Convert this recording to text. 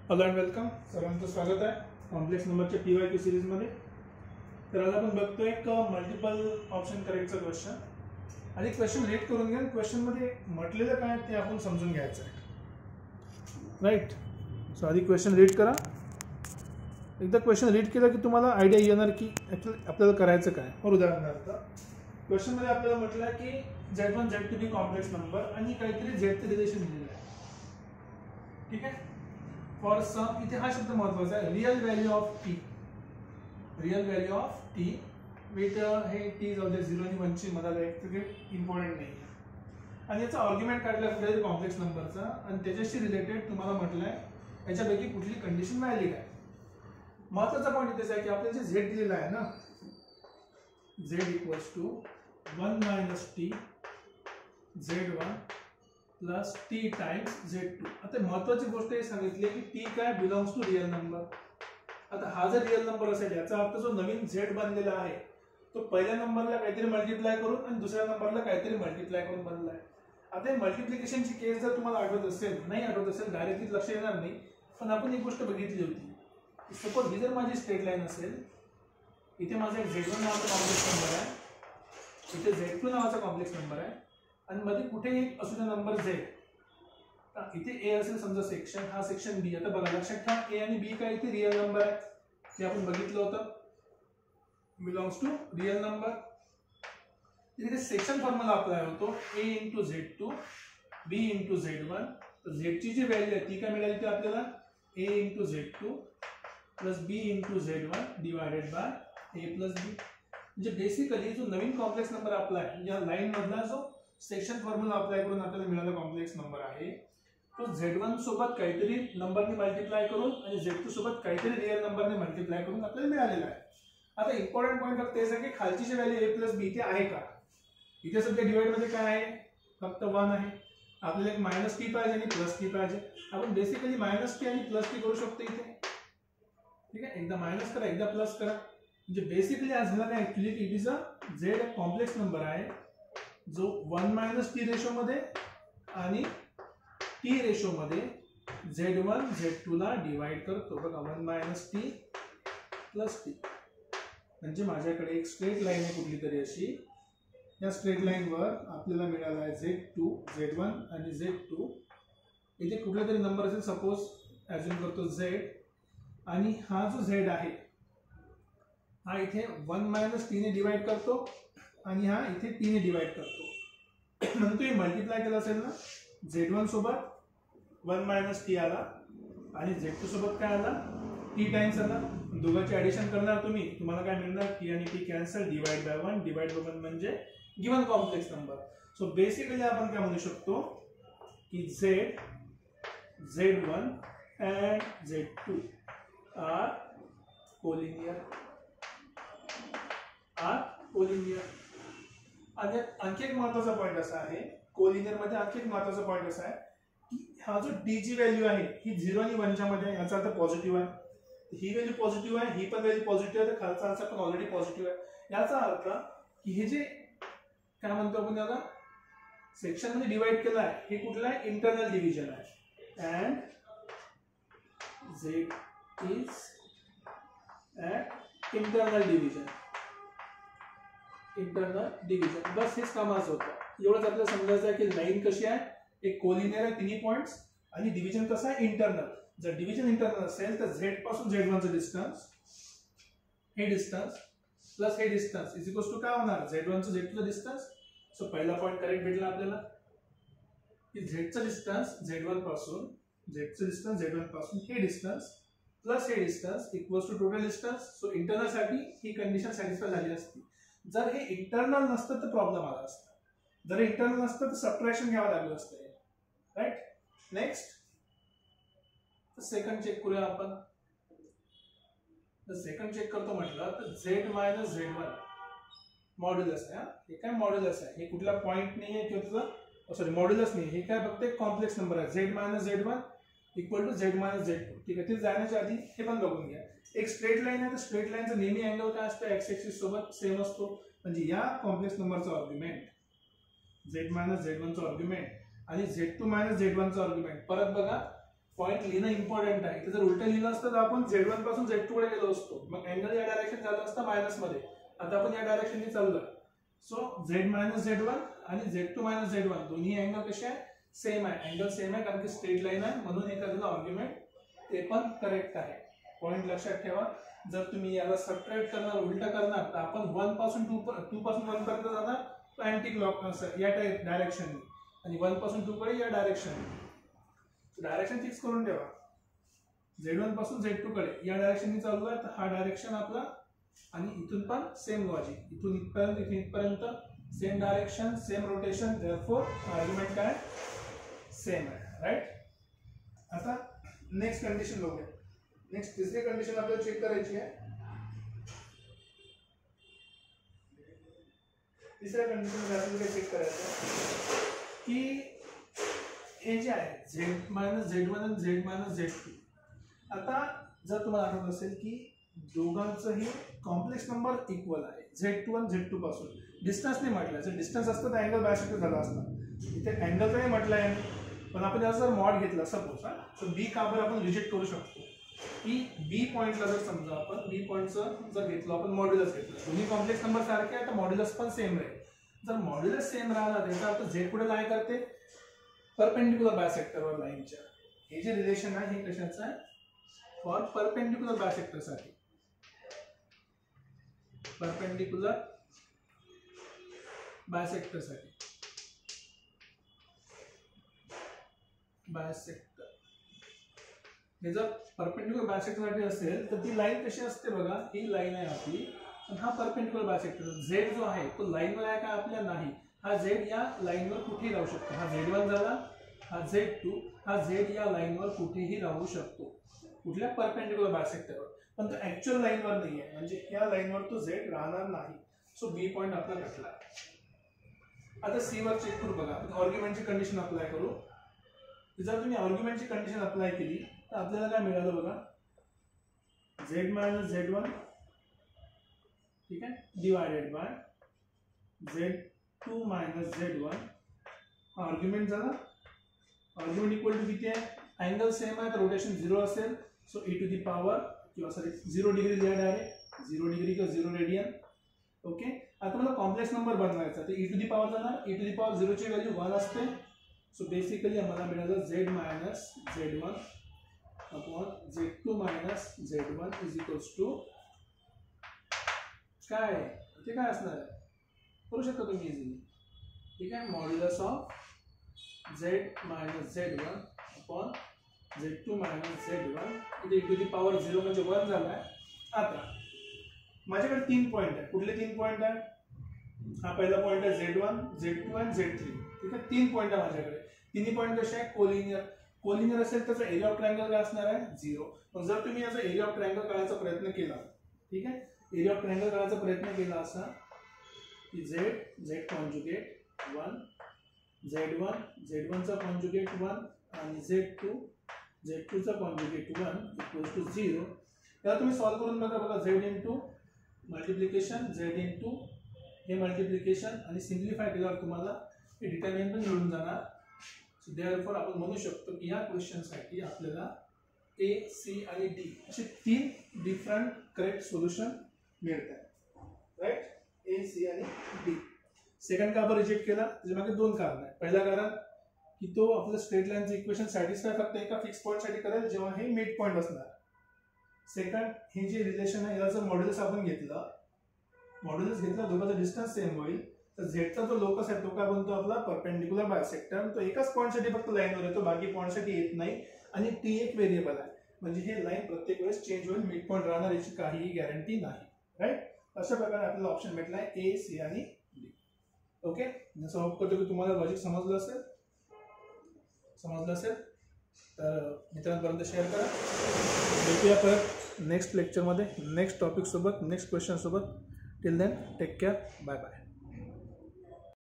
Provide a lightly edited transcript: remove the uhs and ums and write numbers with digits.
Hello and welcome. सर्वांचं स्वागत आहे कॉम्प्लेक्स नंबरच्या PYQ सिरीजमध्ये. तर आज आपण बघतोय एक मल्टिपल ऑप्शन करेक्टचा क्वेश्चन. आधी क्वेश्चन रीड करून घ्या. क्वेश्चनमध्ये म्हटलेलं काय ते आपण समजून घ्यायचं आहे, राईट. सो आधी क्वेश्चन रीड करा. एकदा क्वेश्चन रीड केलं की तुम्हाला आयडिया येणार की ॲक्च्युअली आपल्याला करायचं काय. और उदाहरणार्थ क्वेश्चनमध्ये आपल्याला म्हटलं की Z1 Z2 ही कॉम्प्लेक्स नंबर आणि काहीतरी झेडचं रिलेशन दिलेलं आहे, ठीक आहे. फॉर सम, इथे हा शब्द महत्वाचा आहे, real value of T. Real value of T with हे टी जाऊ दे 0 आणि 1 ची मधात आहे, ते इम्पॉर्टंट नाही आहे. आणि याचा आर्ग्युमेंट काढला कुठल्यातरी कॉम्प्लेक्स नंबरचा आणि त्याच्याशी रिलेटेड तुम्हाला म्हटलंय याच्यापैकी कुठली कंडिशन व्हॅलिड आहे. महत्वाचा पॉईंट इथेच आहे की आपल्याला जे झेड दिलेला आहे ना, z equals to 1 minus T z1 plus T times z2. आता महत्वाची गोष्ट हे सांगितली की टी काय बिलॉंग्स टू रियल नंबर. आता हा जर रियल नंबर असेल याचा अर्थ जो नवीन z बनलेला आहे तो पहिल्या नंबरला काहीतरी मल्टिप्लाय करून आणि दुसऱ्या नंबरला काहीतरी मल्टिप्लाय करून बनला आहे. आता मल्टिप्लिकेशनची केस जर तुम्हाला आठवत असेल, नाही आठवत असेल डायरेक्टली लक्ष येणार नाही, पण आपण एक गोष्ट बघितली होती. सपोज ही जर माझी स्ट्रेट लाईन असेल, इथे माझा एक Z1 नावाचा कॉम्प्लेक्स नंबर आहे, इथे Z2 नावाचा कॉम्प्लेक्स नंबर आहे आणि मध्ये कुठे एक असू द्या नंबर Z. इथे A असेल समजा सेक्शन, हा सेक्शन B. आता बघा लक्षात ठेवा A आणि B काय इथे रियल नंबर आहे, ते आपण बघितलं होतं, बिलॉंग्स टू रियल नंबर. इथे सेक्शन फॉर्म्युला अप्लाय होतो, A into Z2 B into Z1. तर Z ची जी व्हॅल्यू आहे ती काय मिळाली ती आपल्याला A into Z2 plus B into Z1 divided by A plus B. म्हणजे बेसिकली जो नवीन कॉम्प्लेक्स नंबर अप्लाय या लाईन मधला जो सेक्शन फॉर्म्युला अप्लाय करून आपल्याला मिळाला कॉम्प्लेक्स नंबर आहे तो Z1 सोबत काहीतरी नंबरने मल्टिप्लाय करून आणि Z2 सोबत काहीतरी रियल नंबरने मल्टिप्लाय करून आपल्याला मिळालेला आहे. आता इम्पॉर्टंट पॉईंट फक्त तेच आहे की खालची जी व्हॅल्यू A प्लस B ते आहे का. इथे सध्या डिवाइड मध्ये काय आहे, फक्त 1 आहे. आपल्याला एक मायनस टी पाहिजे आणि प्लस टी पाहिजे. आपण बेसिकली मायनस टी आणि प्लस टी करू शकतो इथे, ठीक आहे. एकदा मायनस करा एकदा प्लस करा. म्हणजे बेसिकली आज झाला काय actually it is a Z एक कॉम्प्लेक्स नंबर आहे जो 1 मायनस टी रेशो मध्ये आणि टी रेशो मध्ये Z1 Z2 ला डिवाइड करतो. बघा 1 मायनस टी प्लस टी. म्हणजे माझ्याकडे एक स्ट्रेट लाईन आहे कुठली तरी अशी, या स्ट्रेट लाईन वर आपल्याला मिळाला आहे Z2 Z1 आणि Z2. इथे कुठला तरी नंबर असेल, सपोज ॲज्युम करतो Z, आणि हा जो Z आहे हा इथे 1 मायनस टी ने डिवाइड करतो आणि हा इथे टी ने डिवाइड करतो. म्हणून तुम्ही मल्टिप्लाय केला असेल ना, Z1 सोबत 1 मायनस टी आला आणि Z2 सोबत काय आला, टी टाइम्स आला. दोघांचे ऍडिशन करणार तुम्ही, तुम्हाला काय मिळणार, टी आणि T cancel, divide by 1. Divide by 1 म्हणजे given complex number. So basically आपण काय म्हणू शकतो की Z1 and Z2 are collinear. आणि आणखी एक महत्वाचा पॉईंट असा आहे, कोलिनियर मध्ये आणखी एक महत्वाचा पॉईंट असा आहे की हा जो डी ची व्हॅल्यू आहे ही 0 आणि 1 च्या मध्ये, याचा अर्थ पॉझिटिव्ह आहे. ही व्हॅल्यू पॉझिटिव्ह आहे, ही पण व्हॅल्यू पॉझिटिव्ह आहे, तर खालचा आन्सर पण ऑलरेडी पॉझिटिव्ह आहे. याचा अर्थ की हे जे काय म्हणतो आपण याला सेक्शन मध्ये डिवाइड केलं आहे हे कुठलं आहे, इंटरनल डिव्हिजन आहे. And Z is at internal division. बस हेच कामाचं होतं. एवढंच आपल्याला समजायचं आहे की लाईन कशी आहे, एक कोलिनियर आहे तिन्ही पॉइंट्स, आणि डिव्हिजन कसं आहे, इंटरनल. जर डिव्हिजन इंटरनल असेल तर Z पासून Z1 चं डिस्टन्स, हे डिस्टन्स प्लस हे डिस्टन्स इज इक्वल्स टू काय होणार, Z1 चं Z2 चं डिस्टन्स. सो पहिला पॉइंट करेक्ट भेटला आपल्याला की Z चं डिस्टन्स Z1 पासून, Z चं डिस्टन्स Z1 पासून हे डिस्टन्स प्लस हे distance equals to total distance. So internal साठी ही कंडिशन सॅटिस्फाय झाली असती. जर हे इंटरनल नसतं तर प्रॉब्लेम आला असता. जर इंटरनल नसतं तर सबट्रॅक्शन घ्यावं लागलं असतं, राईट. नेक्स्ट सेकंड चेक करूया आपण. सेकंड चेक करतो म्हटलं तर Z मायनस Z1 मॉड्युलस आहे. हे काय मॉड्युलस आहे, हे कुठला पॉईंट नाही आहे किंवा तुझं सॉरी मॉड्युलस नाही, हे काय फक्त एक कॉम्प्लेक्स नंबर आहे. Z minus Z1 equal to Z minus Z2. ठीक आहे, ते जाण्याच्या आधी हे पण बघून घ्या. एक स्ट्रेट लाईन आहे तर स्ट्रेट लाईनचा नेहमी अँगल काय असतो, एक्स ऍक्सिस सोबत सेम असतो. म्हणजे या कॉम्प्लेक्स नंबरचा आर्ग्युमेंट Z मायनस Z1 चा आर्ग्युमेंट आणि Z2 मायनस Z1 चा आर्ग्युमेंट परत बघा पॉईंट लिहिणं इम्पॉर्टंट आहे. इथे जर उलटं लिहिलं असतं तर आपण Z1 पासून Z2 कडे गेलो असतो, मग अँगल या डायरेक्शन झालं असतं मायनस मध्ये. आता आपण या डायरेक्शनने चाललोय. सो Z मायनस Z1 आणि Z2 मायनस Z1 दोन्ही अँगल कसे आहे, सेम आहे. अँगल सेम आहे कारण की स्ट्रेट लाईन आहे, म्हणून एखाद्याला आर्ग्युमेंट ते पण करेक्ट आहे. पॉईंट लक्षात ठेवा. जर तुम्ही याला सबट्रॅक्ट करणार, उलटा करणार, तर आपण 1 पासून 2 पासून 1 पर्यंत जाणार अँटी क्लॉक या डायरेक्शन, आणि 1 पासून 2 कडे या डायरेक्शन. डायरेक्शन फिक्स करून ठेवा. Z1 पासून Z2 कडे या डायरेक्शनने चालू आहे, तर हा डायरेक्शन आपला, आणि इथून पण सेम लॉजिक, इथून इथपर्यंत same direction, same rotation, therefore argument काय सेम आहे. राईट. आता नेक्स्ट कंडिशन बघूया. नेक्स्ट तिसरी कंडिशन आपल्याला चेक करायची आहे. तिसऱ्या कंडिशन मध्ये आपल्याला चेक करायचं आहे की हे जे आहे Z मायनस Z1 आणि Z मायनस Z2. आता जर तुम्हाला आठवत असेल की दोघांचंही कॉम्प्लेक्स नंबर इक्वल आहे, Z2 आणि Z2 पासून. डिस्टन्स नाही म्हटलं, जर डिस्टन्स असतं तर अँगल बायसेक्टर झाला असता. इथे अँगल तर नाही म्हटलं आहे, पण आपण याचा जर मॉड घेतला सपोज, तर बी का बरं आपण रिजेक्ट करू शकतो की बी पॉईंटला जर समजा आपण बी पॉईंटचं जर घेतलं, आपण मॉड्युलस घेतलं, दोन्ही कॉम्प्लेक्स नंबर सारखे आहे, तर मॉड्युलस पण सेम राहील. जर मॉड्युलस सेम राहिला त्याचा अर्थ Z पुढे लाय करते परपेंडिक्युलर बायसेक्टरवर लाईनच्या. हे जे रिलेशन आहे हे कशाचं आहे, फॉर परपेंडिक्युलर बायसेक्टर साठी. परपेंडिक्युलर बायसेक्टर साठी, बायसेक्टर हे जर परपेंडिक्युलर बायसेक्टर साठी असेल तर ती लाईन कशी असते बघा, ही लाईन आहे आपली, आणि हा परपेंडिक्युलर बायसेक्टर. Z जो आहे तो लाईनवर आहे का आपल्या, नाही. हा Z या लाईनवर कुठेही राहू शकतो. हा Z1 झाला, हा Z2, हा Z या लाईनवर कुठेही राहू शकतो, कुठल्या परपेंडिक्युलर बायसेक्टरवर, पण तो ऍक्च्युअल लाईनवर नाही आहे, म्हणजे या लाईनवर तो Z राहणार नाही. सो बी पॉईंट आपला भेटला. आता सी वर चेक करू बघा. आर्ग्युमेंटची कंडिशन अप्लाय करू. जर तुम्ही आर्ग्युमेंटची कंडिशन अप्लाय केली तर आपल्याला काय मिळालं बघा, Z मायनस Z1, ठीक आहे, divided by Z2 minus Z1. Argument झाला. आर्ग्युमेंट इक्वल टू किती आहे, अँगल सेम आहे तर रोटेशन 0 असेल. So e to the power किंवा सॉरी 0 डिग्री लिहा डायरेक्ट, 0 डिग्री किंवा 0 रेडियन. ओके. आता मला कॉम्प्लेक्स नंबर बनवायचा, तर e टू दी पॉवर जाणार, e टू दी पॉवर 0 ची व्हॅल्यू 1 असते. सो बेसिकली आम्हाला मिळालं Z minus Z1 upon Z2 minus Z1 is equals to काय, ते काय असणार आहे, करू शकता तुम्ही इझिली. ठीक आहे, modulus of Z minus Z1 upon Z2 minus Z1. इथे e टू दी पॉवर 0 म्हणजे 1 झालाय. आता माझ्याकडे 3 पॉईंट आहे. कुठले 3 पॉईंट आहे, हा पहिला पॉईंट आहे Z1, Z2 आणि Z3. ठीक आहे, 3 पॉईंट आहे माझ्याकडे. तिन्ही पॉईंट कसे आहे, कोलिनियर. कोलिनियर असेल त्याचा एरिया ऑफ ट्रायंगल काय असणार आहे, 0. पण जर तुम्ही याचा एरिया ऑफ ट्रायंगल काढायचा प्रयत्न केला, ठीक आहे, एरिया ऑफ ट्रायंगल काढायचा प्रयत्न केला असा की Z कॉन्जुगेट 1, Z1, Z1चा कॉन्जुगेट 1 आणि Z2चा कॉन्जुगेट 1 इक्वल्स टू 0. याला तुम्ही सॉल्व्ह करून बघा. बघा, Z into multiplication, Z into हे मल्टिप्लिकेशन, आणि सिम्प्लिफाय केल्यावर तुम्हाला हे डिटर्मिनंट पण मिळून जाणार. सो देअरफॉर आपण म्हणू शकतो की या क्वेश्चनसाठी आपल्याला A, C आणि D असे 3 डिफरंट करेक्ट सोल्युशन मिळतात. राईट, A, C आणि D. सेकंड का आपण रिजेक्ट केला, त्याच्या मागे 2 कारण आहेत. पहिला कारण की तो आपलं स्ट्रेट लाईनचं इक्वेशन सॅटिस्फाय फक्त एका फिक्स पॉईंटसाठी करेल जेव्हा हे मिड पॉईंट असणार. सेकंड, हे जे रिलेशन आहे याचं मॉड्युलस आपण घेतलं, दोघांचा डिस्टन्स सेम होईल, तर झेडचा जो लोकस आहे तो काय बनतो आपला परपेंडिक्युलर बायसेक्टर. तो एकाच पॉईंटसाठी फक्त लाईनवर येतो, बाकी पॉईंटसाठी येत नाही. आणि टी एक व्हेरिएबल आहे, म्हणजे हे लाईन प्रत्येक वेळेस चेंज होईल, मिड पॉईंट राहणार याची काहीही गॅरंटी नाही. राईट, अशा प्रकारे आपल्याला ऑप्शन भेटला आहे A, C आणि D. ओके, जसं होप करतो की तुम्हाला लॉजिक समजलं असेल. तर मित्रांपर्यंत शेअर करा. भेटूया परत नेक्स्ट लेक्चरमध्ये, नेक्स्ट टॉपिक सोबत, नेक्स्ट क्वेश्चन सोबत. Till then take care, bye bye.